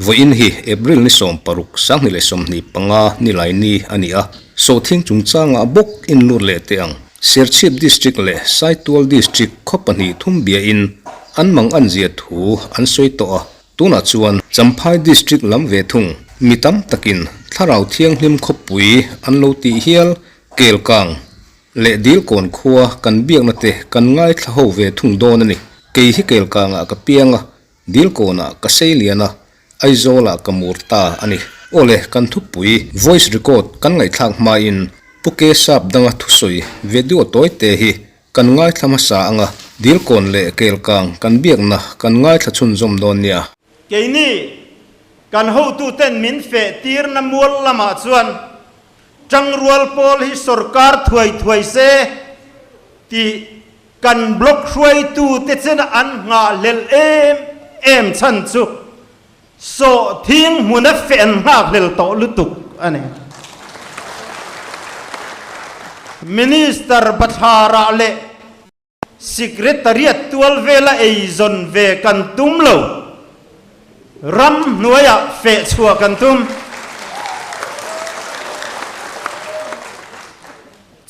voin hi April ni som paruk sang ni le som ni panga ni lai ni ania so thing chung changa bok in lur le teang Serchip district le Saitual district khopani thumbia in anmang anzia thu an soito a tuna chuan Champhai district lam ve thung mitam takin tharau thiang hlim khopui an lo ti hial kelkang le dil kon khuwa kan biak na te kan ngai thla ho ve thung don ani ke hi kelkanga ka pianga dil kona ka seiliana aizola kamurta ani ole kan thupui voice record kan ngai thak ma in puke sap danga thusoi video toy te hi kan ngai thlama sa anga dil kon le kelkang kan biak na kan ngai thla chun zom don nia keini kan ho tu ten min fe tir na mul lama chuan changrual pol hi sarkar thuai se ti kan block hruai tu te chen an nga lel em chan chu so thing muna fen hak lel to lutuk ane minister bathara le secretariat tual vela eizon ve kan tumlo ram nuaya fe chua kan tum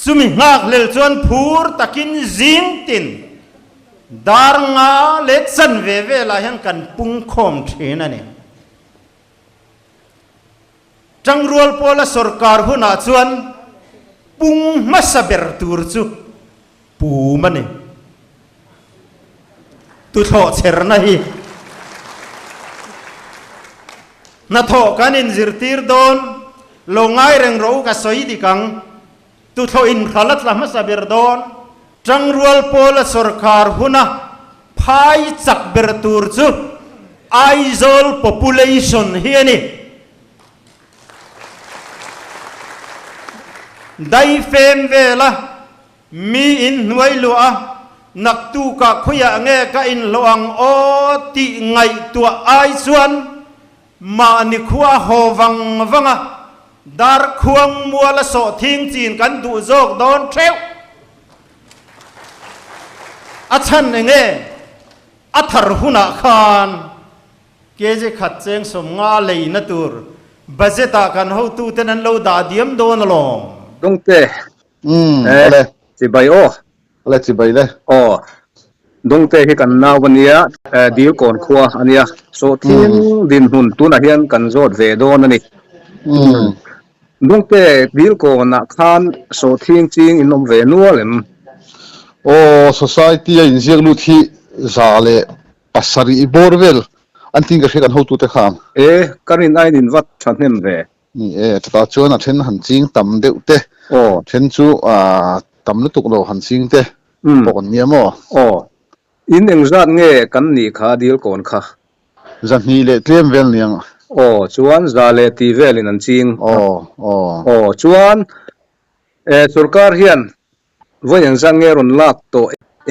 chumi ngak lel chuan phur takin zingtin darnga le chan ve vela hian kan pung khom thena ne changrual pola sarkar huna chuan pung masaber tur chu pu mane tu tho cherna hi na tho kanin zirtir don longai reng ro ka soi dikang tu tho in khalat la masaber don changrual pola sarkar huna phai chak ber tur chu aizol population hi ani dai fem vela mi in nuai lua naktu ka khoya nge ka in loang o ti ngai tua ai chuan ma ni khuwa howang wanga dar khuang muala so thing chin kan du jok don theu achan nge athar huna khan keje khat cheng som nga leina tur budgeta kan ho tu tenan lo da diam don long dongte ale chibai o ale chibai le o dongte hi kan naw wania dil kon khuwa ania so thing din hun tuna hian kan zot ve don ani dongte dil ko na khan so thing ching inom ve nualem o society in ziak lu thi zale pasari borvel anting ka kan ho tu te kham karin ai din wat thanem ve ni ta chuan a then han ching tam deuh te then chu tam lu tuk lo han ching te pokon niamo in engzat nge kan ni kha dil kon kha zan ni le tlem vel niang chuan zale ti velin an ching chuan sarkar hian voi engzat nge ron lak to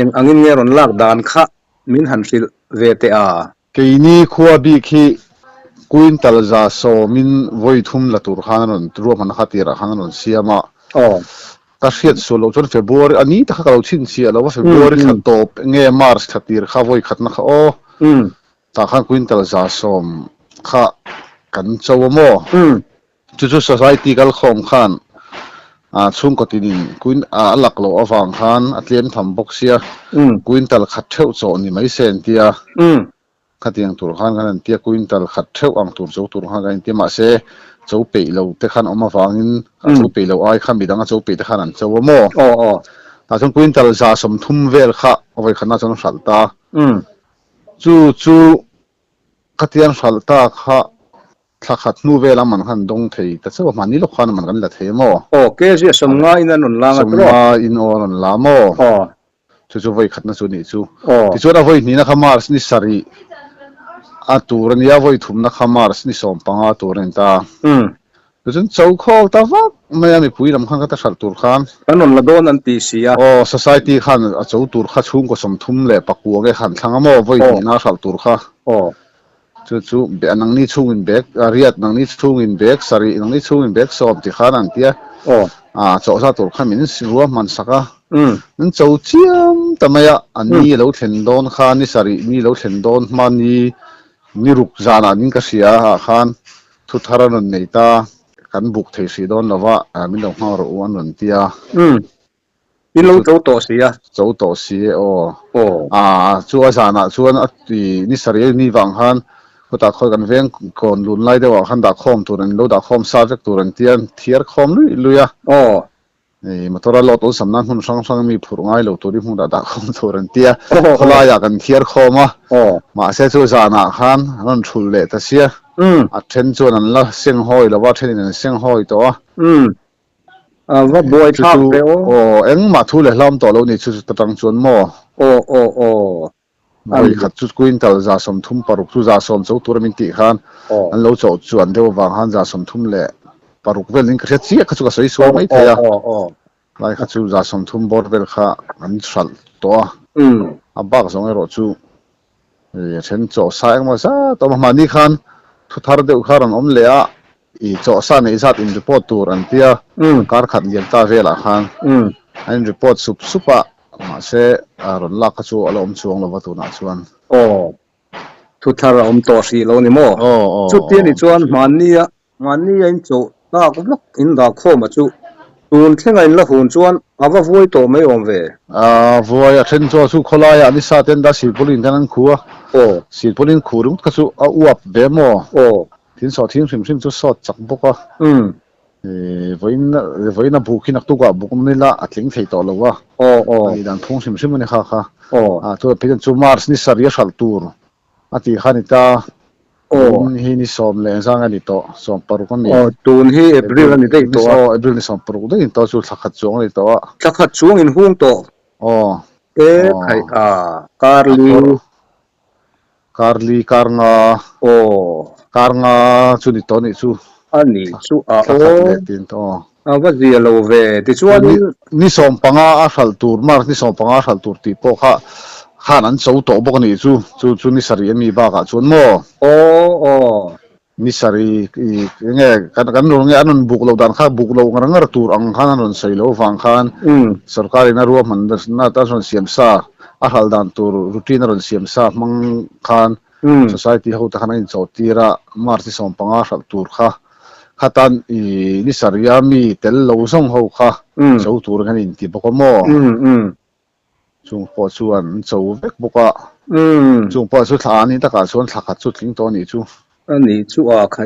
eng angin nge ron lak dan kha min han hril ve te a keini khuwa bi khi quintal za so min voi thum la tur khanon tru man khatira khanon siama ka hriat so lo chon february ani ta ka lo chin sia lo february khan top nge march khatir kha voi khatna kha ta khan quintal za som kha kan chawmo chu society kal khom khan chung ko tin kuin alak lo awang khan atlem tham box sia quintal khat theu cho ni mai sen tia khatiang tur khan kan tia quintal khat theu ang tur zo tur khan kan tia ma se cho pe lo te khan oma wangin cho pe lo ai khan bidanga cho pe te khan an chawmo ta chung quintal za som thum vel kha oi khana chon salta chu khatiang salta kha thakhat nu vela man khan dong thei ta chaw mani lo khan man kan la themo ke ji som nga in an langa tro in on lamo chu voi khatna chu ni chu ti chu na voi ni na khamar ni sari a tur ni a voi thum na khamar ni som panga turin ta chun chau kho ta wa mayami puiram khan ka ta sal tur khan anon la don an ti sia society khan a chau tur kha chung ko som thum le pakuwa ge khan thangamo voi ni na sal tur kha chu be anang ni chung in bek riat nang ni chung in bek sari nang ni chung in bek som ti khan an tia cho sa tur kha min ruwa man saka นั้นเจ้าเจียมทำไมอันนี้เราเห็นโดนข้านี่สารีนี่เราเห็นโดนมันนี่รุกจานานี่ก็เสียข้านทุกทารันนี่ตากันบุกเทสีโดนแล้วว่ามิลล์ห้าร้อยนันเตียมิลล์เจ้าโตเสียชัวจานาชัวนี่สารีนี่วังข้านก็ตัดคอยกันเว้งก่อนลุนไล่เดี๋ยวขันดักคอมตัวนั้นเราดักคอมซาเวกตัวนั้นเทียร์คอมลุยมาตัวเราตัวสำนักหุ่นช่างมีผู้ง่ายเราตัวที่หุ่นดักคอมตัวนั้นเทียเขาลายกันเทียร์คอมมาเสียชัวจานาขันนั่นชุลเล่แต่เสียเทนจวนนั้นละเสียงห้อยแล้วว่าเทนนั้นเสียงห้อยตัวว่าบอยทับเดียวเอ็งมาทุเล่ล้อมตัวเราเนี่ยชุดตั้งจวนหม้อไม่ขัดจุดกุยนแต่จะสมทุมปรุกจุดจะสมเจ้าตัวมินติขันอันเราจะจวนเดียววางขันจะสมทุมเละปรุกเวลินกระเทียขัดจุดก็สวยสวยไม่เท่าไล่ขัดจุดจะสมทุมบอร์เวลข้าอันสั่นตัวอับบ้าก็ส่งให้รถจูเช่นจ่อสายมาซะตัวมันนี่ขันทุกทาร์เดียวขันอมเละอีจ่อสายในสัตว์อินรีพอร์ตตัวอันเดียการขัดเลี้ยงตาเวลาขันอันรีพอร์ตสุปะมาเสรถลักขจูอารมณ์ช่วงเราวัตถุนักชวนทุกทาร์อมตัวสีเราเนี่ยมั้งจุดที่นี่ชวนมันนี่ยังจูตากบล็อกอินดาโคมาจูตูนเท่าไงละหุ่นชวนอาว่าวัวตัวไม่ยอมเววัวเช่นจูสุขลายอันนี้ซาเตนดาสีพลินท่านั้นขัวสีพลินขัวรุ่งขจูอวบเบมทิ้งสอดทิ้งซิมจูสอดจักบุกวันนั้นบุกินักตุกะบุกมันนี่ละอัดลิงเทต่อแล้ววะดันทุ่งซิมมันนี่ค่ะตัวเป็นจูมาร์สนี่สารีชัลตูร์อาทิตย์ขันตานี่นี่สอมเลนซังอันนี้ต่อสอมปรุกันนี่ตูนที่เอพริลนี่ได้ตัวเอพริลนี่สอมปรุกันนี่ต่อจูสักขัดจวงนี่ต่อสักขัดจวงอินหุ่งต่อใครการงาจูนี่ต่อนี่จูอันนี้ชูว่าเรียลเวที่ชวนนี่สมปังอาชัลตูร์มาร์นี่สมปังอาชัลตูร์ที่พวกข้านั้นเจ้าโตบอกนี่จูนี่สารีมีบ้ากันชวนมั่วนี่สารียังไงกันรู้ไงอันนั้นบุกเราดันข้าบุกเรากำลังตูร์อังข้านั้นใส่เราฟังข้านสุรการน่ารวมมันน่าตั้งส่วนเสียมซาอาชัลดันตูร์รูทีนนั้นเสียมซามังข้านsociety เขาตั้งนั้นเจ้าตีระมาร์ที่สมปังอาชัลตูร์ข้าข้าตันนี่สารีมีเตลเราส่งเขาค่ะเจ้าตัวกันอินที่บอกว่ามั่วจงพอชวนเจ้าเบกบอกว่าจงพอสุดท้ายนี่ถ้าการชวนสักจุดทิ้งตัวนี้จูอันนี้จูใคร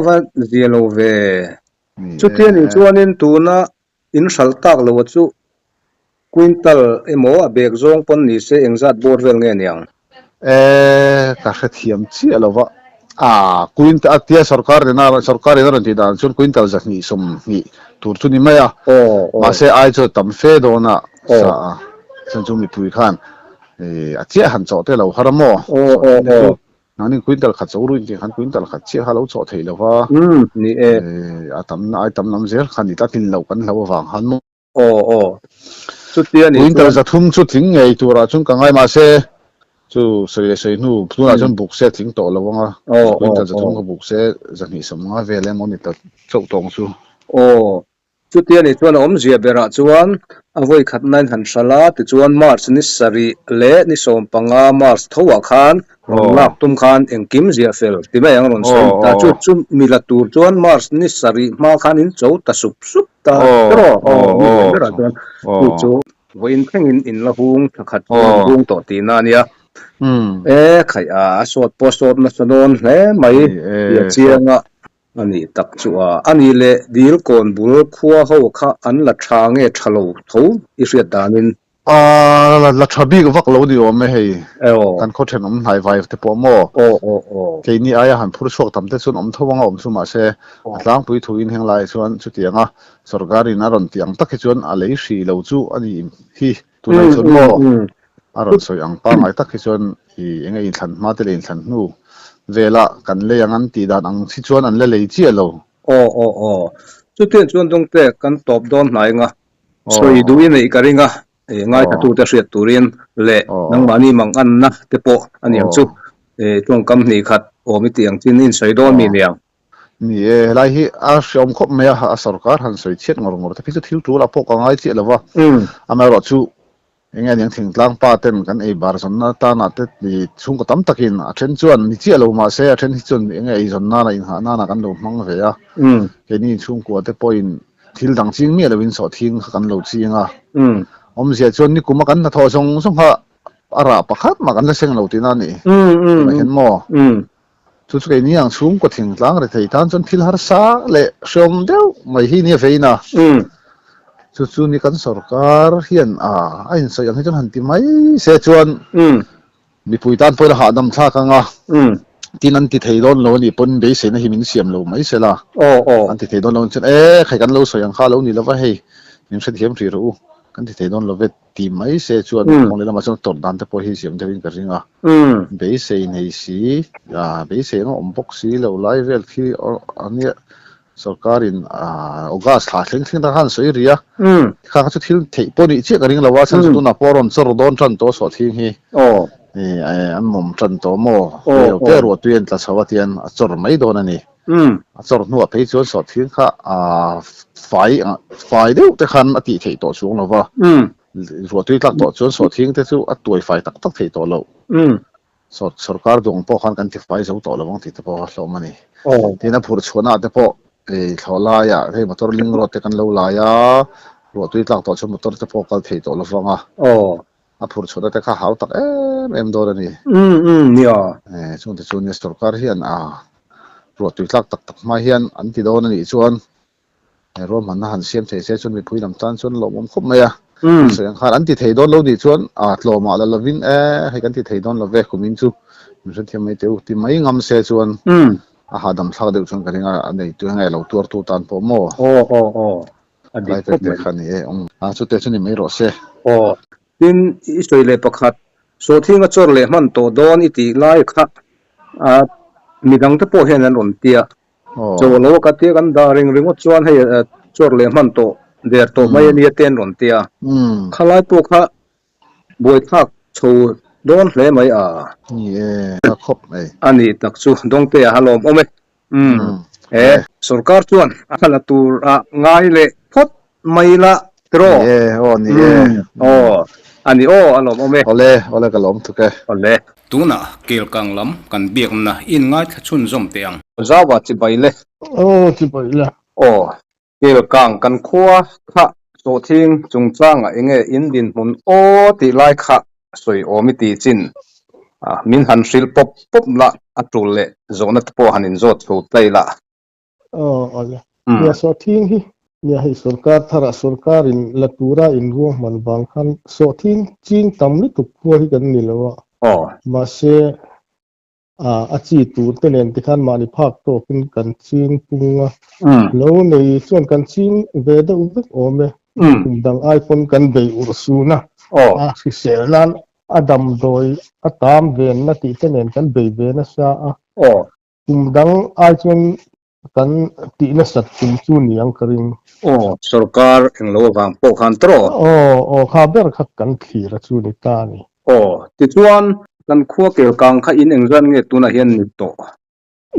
ว่าเรียลเวจุดที่นี่ชวนอินตัวน่ะอินสัลตักเราจูควินตัลโมเบกจงปนนี่เสียงจัดบอร์เวลเงี้ยยังก็แค่เทียมเชี่ยแล้วว่าคุยนต์ที่สุรการเนี่ยนั่นที่ด่านชนคุยนต์จะนี่สมนี่ตัวชุนี่ไม่มาเสียไอ้จุดตั้มเฟดโดนะฉันจะมีผู้ขันที่หันจอดแต่เราฮาร์โมนั่นนี่คุยนต์ขัดจอรุ่นที่ขันคุยนต์ขัดเชี่ยฮัลโหลจอดที่เราว่านี่ตั้มน้ำเสียขันนี่ตัดทิ้งเรากันเราฟังฮันโมสุดที่นี่คุยนต์จะทุ่มชุดทิ้งไงตัวเราชนกังไงมาเสีย就谁นู่ตัวนั้นจนบุกเสถึงโตแล้วว่าคุยนต์จะทุ่มเขาบุกเสจะนี่สมงาเวลเลยมันนี่ตัดเจ้าตรงสู้จุดที่นี่ชวนเจียเบระชวนเอาไว้ขัดนั่นหันสลัดชวนมาร์สนิสรีเละนิสมปังอามาร์สทัวขันลักตุ้มขันเอ็งกิมเจียเฟลที่ไม่ยังรอนสมแต่จุดมีละตูชวนมาร์สนิสรีมาขันอินโจตาสุบตาโรมีเบระชวนโจวันเพ่งอินละหุงขัดหุงต่อตีนานี่ใครสวดโพสต์มาสนนไม่เจียงอันนี้ตักชัวอันนี้เละดีลก่อนบุลขัวเขาค่ะอันละช่างฉลองทูอิเสียดานินละชาบีก็วักเราดีว่าไม่ให้กันเขาเห็นหายไวแต่ปอมแค่นี้หันผู้ช่วยทำแต่ส่วนทว่างส่วนมาเสล้างปุยถุยแห่งไรส่วนชุดเตียงสุรการินารอนเตียงตักส่วนอะไรสีเราจู่อันนี้ที่ตัวไหนส่วนอารอนสวยอังปังไอ้ตักส่วนยังไงอินทันมาเตลินทันนู่เวลากันเลยยังอันตีดานอังสิชวนอันเลยเจียเราจุดที่ชวนตรงเตะกันตบโดนไหนงะสวยดูอินอีกอะไรงะง่ายตัวจะเสียตัวเรียนเละนังมานี่มังอันนะเตปอันยังจุจงกำนี่ขัดมิติอย่างที่นี่สวยโดนมีเนียง นี่หลายที่ชมคบไม่ฮะสรการหันสวยเช็ดงงแต่พี่จะทิ้งตัวละพวกง่ายเจี๊ยแล้ววะไม่รอดชูยังไงยังถึงกลางป่าเต็มกันบาร์สนตานาเตดีชุ่มก็ตั้มตะกินเทรนจวนนี่เจี๊ยเรามาเสียเทรนที่จวนยังไงสนนาอินหานากันดูมั่งเสียแค่นี้ชุ่มกว่าแต่พออินทิลดังจริงมีอะไรวินสอดทิ้งกันเราจริงเสียจวนนี่กูมากันนะทอส่งพระอาราปะคัดมากันแล้วเสียงเราที่นั่นนี่ไม่เห็นมั้งทุกอย่างนี้ยังชุ่มก็ถึงกลางเลยที่ท่านจนทิลหาสาเละชมเดียวไม่เห็นเนี่ยเฟยนะจู่ๆนี่กันสรการเฮียนไอ้สายให้จนหันที่ไม่เสียจวนมีผู้ตันผู้ละหาดำชากังที่นั่นที่ไทยโดนเรานี่ปนเบสเซนให้มินเสียมเราไม่เสียละอันที่ไทยโดนเราจนใครกันเราสายข้าเรานี่เราว่าให้มินเสียเทียมที่รู้กันที่ไทยโดนเราเวทีไม่เสียจวนมองเลยเรามาจนตรวจดันแต่พอให้เสียมจะวิ่งกระดิ่งเบสเซนให้สีเบสเซนอมบกสีเราไล่เวลที่อันนี้สรการินโอกาสหาทิ้งทางสวยรีข้าจะทิ้งที่ปนิเชื่อกันเราว่าฉันจะดูนับปอนด์สรดอนจันโตสอดทิ้งฮีนี่อันมุมจันโตโมเตอร์วัวตัวเองตัดสวัสดิ์ยันจรไม่โดนนี่จรนัวไปจนสอดทิ้งข้าไฟเดียวแต่ขันอติที่ต่อช่วงเราว่าวัวตัวตักต่อจนสอดทิ้งแต่จู่ตัวไฟตักที่ต่อเราสรการดวงพอขันกันที่ไฟจะต่อเราบางทีแต่พอเรามันนี่ที่นั่นพูดชวนแต่พอเขาลายให้มอเตอร์ลิงรถกันเราลายรถที่หลังต่อชนมอเตอร์จะพอกันที่ต่อเราฟังพูดชนแต่ข้าหาวตักโดนนี่เนี่ยช่วงที่ช่วงนี้สตอการเฮียนรถที่หลังตักมาเฮียนอันที่โดนนี่ชวนรวมมันหันเสียมเสียชนมีผู้นำตันชนลมคบไหมเสียงขาดอันที่ไทยโดนเราดิชวนโลมาแล้ววินให้กันที่ไทยโดนเราเวกุมินจูมันฉันเทียมไม่เตียวที่ไม่งำเสียชวนดำสักเดียวชนกันยังอันนี้ตัวไงเราตัวตันพอโม่อันนี้เป็นแบบนี้สุดท้ายชนไม่รอดเสียดินอิสราเอลประคัดโซทิ้งก็จอร์เลยมันโตโดนอิติไล่ค่ะมีดังที่พอเห็นนั่นหล่นเตียโจโลกัดเตียกันดาริงก็จวนให้จอร์เลยมันโตเดี๋ยวโตไม่เนียเตียนหล่นเตียข้าไล่พวกข้าบวยทักโชโดนเลยไหมนี่ครบอันนี้ตักชูดงเตียฮัลโหลโอเมสุรการชวนอันละตัวง่ายเลยพดไม่ละตรอนี่อันนี้อันลมโอเมโอเล่กันลมทุกโอเล่ตัวน่ะเกี่ยวกังลำกันเบียกน่ะอินง่ายชุนจมเตียงจ้าว่าจิไปเลยจิไปเลยเกี่ยวกังกันขัวค่ะโซทิ้งจงจ้างอิงอินดินมุนตีไล่ค่ะสวยมิตีจินมินหันสิลปุ๊บละอัตุเล่โซนัทโปหันินโซถูกไล่ละเนี่ยโซทิ้งฮีเนี่ยให้สุรการทาราสุรการอินละตูราอินรัวมันบางคันโซทิ้งจริงตำลิตุพัวที่กันนี่แล้วว่ามาเสียอาชีพตูนเป็นเองที่ขันมาในภาคโตเป็นกันจริงปุงแล้วในส่วนกันจริงเวดอุบโอเมดังไอคอนกันเบย์อุรสูนะสิเสลันอดัมโดยตามเวนนาที่เป็นเองกันเบย์เวนซาดังไอคอนกันตีนสัตว์จูนี่ยังกริงสุรการเองโลวังโปคันโตรข้าเบอร์ขัดกันขี่ระจูนิตานี่ติดชวนกันขัวเกี่ยวกังข้าอินเองรันเงตุนาเฮียนนิโต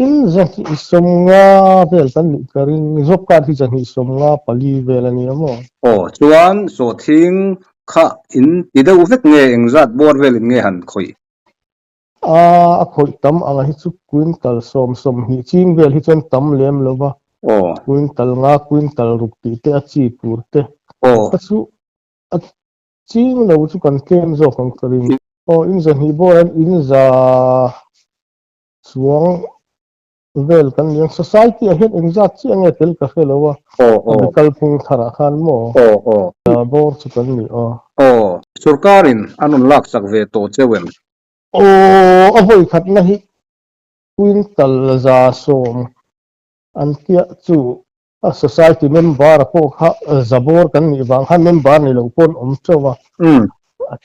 อินจะฮิสมงาเวลกันนี่กริงจบการที่จะฮิสมงาปลีเวลนี่มั้งชวนโซทิ้งข้าอินติดเอาเวกเงเองรัดบอร์เวลเงหันคุยคอยตั้มฮิสุควินตัลสมฮิจิงเวลฮิจนตั้มเลี้ยมแล้วว่าควินตัลควินตัลรุกตีเตอชีปูร์เตก็สุจริงแล้วสุกันเกมโจกันกริงอินจะฮิบอร์อินจะสวงเวลกันยัง society เห็นอินจะเชื่อเงี้ยเทลกาเฟแล้วว่ากัลพุงธาราคานโม่บอร์สุกันนี่สุรการินอันนั้นลักสักเวโตเจเวมเอาไว้ขัดนะฮิควินตัลซาโซมอันเกี่ยจูsociety member พวกเขาจับบอร์กันนี่บางคัน member นี่เราคนเจ้าว่า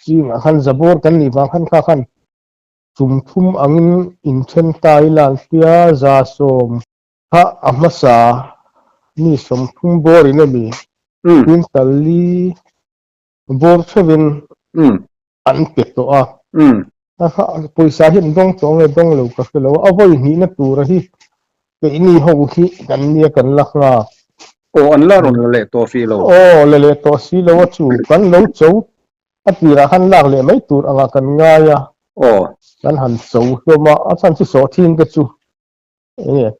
จริงคันจับบอร์กันนี่บางคันข้าคันจุ่มทุ่มอังอินเทนไตลานเกียซาโซมข้าอามาซานี่สมทุ่มบอร์นี่มีควินตัลลีบอร์เชวินอันเป็ดตัวปุยสาหินดงเลยก็คือเราเอาไว้นี่นะตัวระหิเก ke ini ho hi kan nia kan lakna o an la ron le to fi lo le to si lo chu kan lo chou atira han lak le mai tur anga kan nga ya kan han chou to ma asan chu so thin ke chu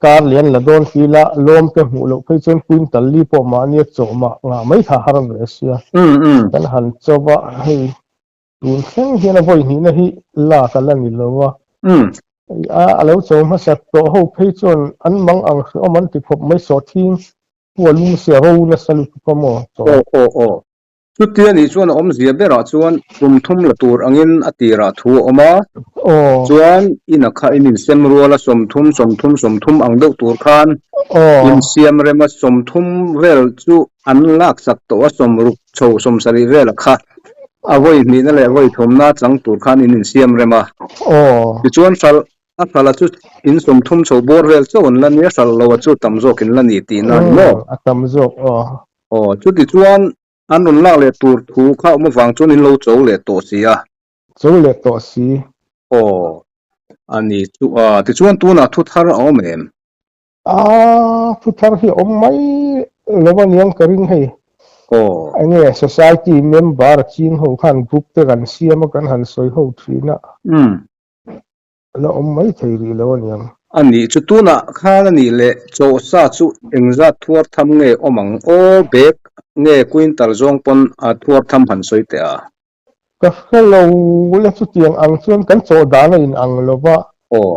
kar lian la don fi la lom ke mu lo phei chen kuin tal li po ma nia cho ma nga mai tha haram le sia kan han cho ba hei tun kheng hian a voi ni na hi la ka la ni lo wa alo cho ma sa to ho phei chon an mang ang o man ti phop mai so thin wa lu sia ho na salu ko mo chu tia ni chuan om zia bera chuan thum la tur angin atira thu oma chuan ina kha in sem ruala som thum ang deuh tur khan in siam rema som thum vel chu an lak sak to a som ruk chho som sari vel kha avoi ni na le voi thomna chang tur khan in siam rema ti chuan sal a sala chu in som thum chho bor vel chon la ni sal lo chu tamzo kin la ni ti na no tamzo chu ti chuan an nun lak le tur thu kha ma wang chun in lo chou le to sia chou le to si ani chu ti chuan tu na thu thar om em thu thar hi om mai lowan yang karing hei ange society member chin ho khan group te kan siam kan han soi ho thina lo om mai thei ri lowan yang ani chu tu na khan ani le cho sa chu engza thuar tham nge omang o bek nge quintal zong pon a thuar tham han soi te a ka hello le chu tiang ang chuan kan cho dana in ang lova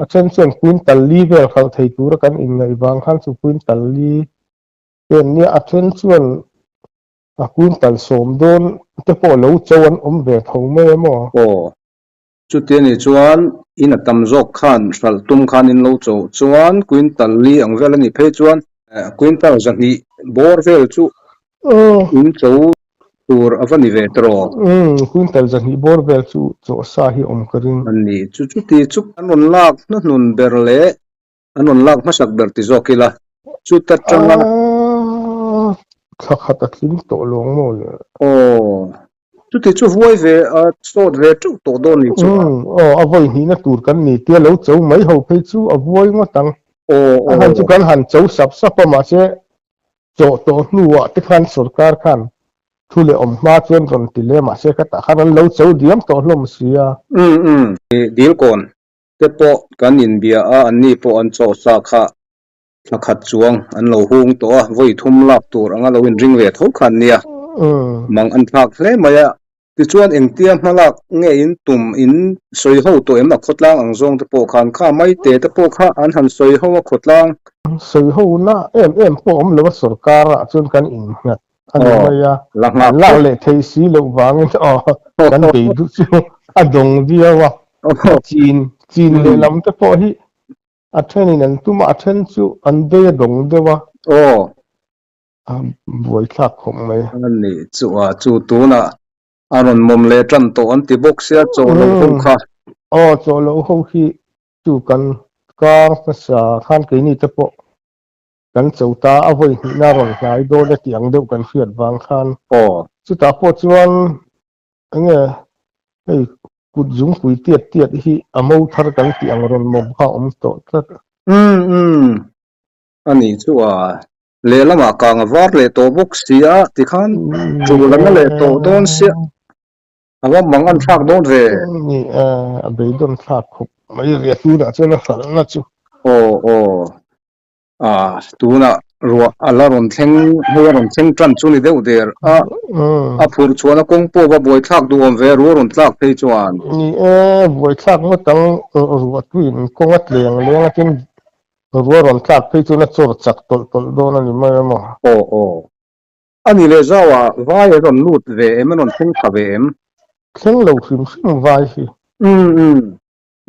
a chen chen quintal level khal thei tur kan in ngai bang khan chu quintal li pen ni a chen chuan a quintal som don te po lo chon ve thong me mo chu te ni chuan in a tam zok khan sal tum khan in lo cho chuan quintal li ang vel ani phe chuan quintal zani bor vel chu in cho tur avani ve tro quintal zani bor vel chu cho sa hi om karin ani chu ti chu anon lak na nun berle anon lak masak ber ti zokila chu ta changa khata thin to long mo le chu ti chu voi ve a sot ve chu to don ni chu a voi ni na tur kan ni tia lo chou mai ho phei chu a voi ngo tang han chu kan han chou sap pa ma che cho to nuwa te khan sarkar khan thule om ma chen ron ti le ma se ka ta khan lo chou diam to hlom sia dil kon te po kan in bia a ani po an cho sa kha khat chuang an lo hung to a voi thum lak tur anga lo in ring ve tho khan nia mang an thak hle maya ti chuan eng tiam halak nge in tum in soi ho to em a khotlang ang zong te po khan kha mai te po kha an han soi ho a khotlang soi ho na em po om lo sarkar a chun kan in ngat an maya la le thei si lo wang kan be du chu adong dia wa chin le lam te po hi a then in an tuma a then chu an be dong de wa voi thak khom mai ani chu tu na aron mom le tran to an ti box sia cho lo khom kha cho lo ho hi chu kan ka sa khan ke ni te po kan chouta a voi na ron lai do le tiang deuh kan fiat wang khan chu ta po chuan ange ei kut zum pui tiat hi amo thar kan tiang ron mom kha om to tat ani chu le lama kang var le to box sia ti khan chu lan le to don sia awa mangan thak don ve ni a be don thak khop mai ria tu na chena khal na chu tu na ro ala ron thleng ron thleng tran chu ni deuh der a phur chuan a kong po ba boi thak du om ve ro ron tlak phei chuan ni boi thak mo tang ro tuin kong at leng a tin ro ron tlak phei chu na chor chak tol don ani mai mo ani le zawa vai ron lut ve em ron thleng kha ve em thleng lo hrim vai hi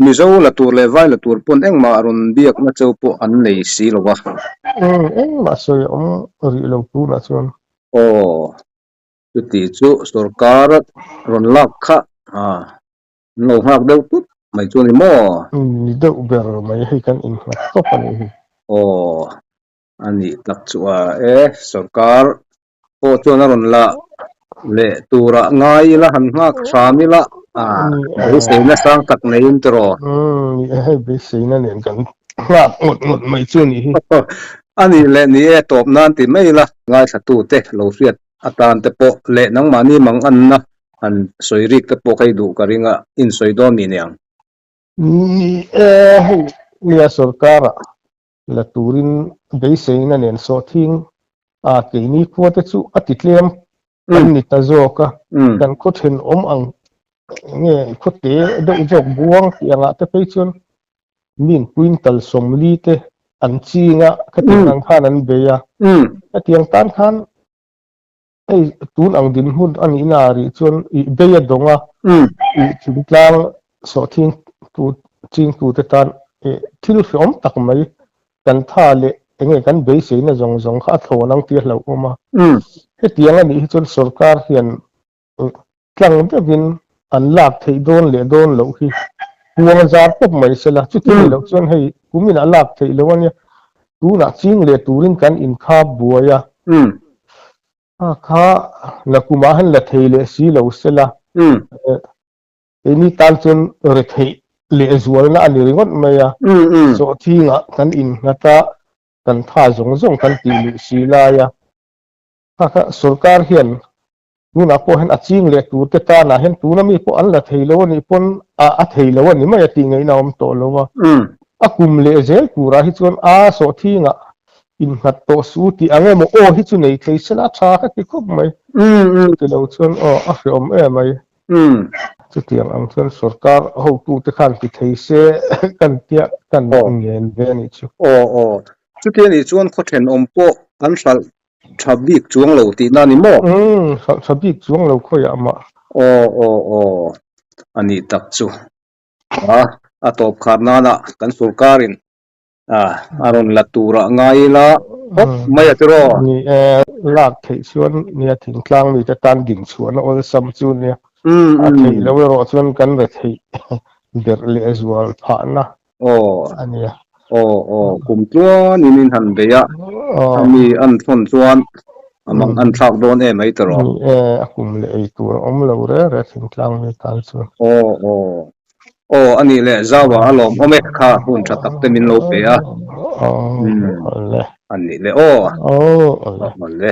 mi zo la tur le vai la tur pon eng ma ron biak na chau po an nei si lo wa eng ma soi om ri lo tu na chuan chu ti chu sarkar ron lak kha no hak deuh tut mai chu ni mo ni deuh ber mai hi kan in hak to pani hi ani tak chu sarkar po chu na ron la le tura ngai la han hak sami la be sei na sang tak nei intro be sei na nen kan ngak ngot mai chu ni hi ani le ni e top nan ti mai la ngai thatu te lo riat atan te po le nang mani mang an na an soirik te po kai du karinga in soidon ni nyang ni lia sarkara la turin dei seina nen so thing a ke ni ko te chu atitlem kan ni ta zoka kan ko then ang nge ko te do jok buang yang te pe chun min quintal somli te an chinga khatin ang khanan beya atiang tan khan ei tun ang din hun an inari chun I beya donga I chibitlang so thing tu ching tu te tan thil fiom tak mai kan tha le enge kan be seina zong kha thonang ti hlo oma hetiang ani chun sarkar hian tlang te bin an lak thei don le don lo hi puang zar pop mai sela chuti lo chon hei kumin alak thei lo ania tu na ching le turin kan in kha buaya kha la kuma han la thei le si lo sela eni tal chon re thei le zual na ani ringot maya so thinga kan in ngata kan tha zong kan ti li sila ya kha sarkar hian nuna po hen aching le tu te ta na hen tu na mi po an la theilo ni pon a theilo ni ma ya ti ngai na om to lo wa akum le zel pura hi chon a so thinga in khat to su ti ange mo o hi chu nei thei sela tha ka ki khop mai te lo chon a fiom mai chu tiang ang chon sarkar ho tu te khan ki thei se kan tia kan ngen ve ni chu chu te ni chuan kho then om po an sal thabik chuang lo ti na ni mo thabik chuang lo khoya ma ani tak chu a top kharna na kan sarkarin aron latura ngai la mai atro ni lak thei chuan ni thing tlang mi ta tan ding chuan ol sam chu ni thei lo ro chuan kan re thei der le azwal pha na ania kum chuan in han beya ami an thon chuan amang an thak don e mai taro akum le ei tur om lo re thing tlang mi tal chu ani le zawa alom ome kha hun thatak te min lo pe a le ani le le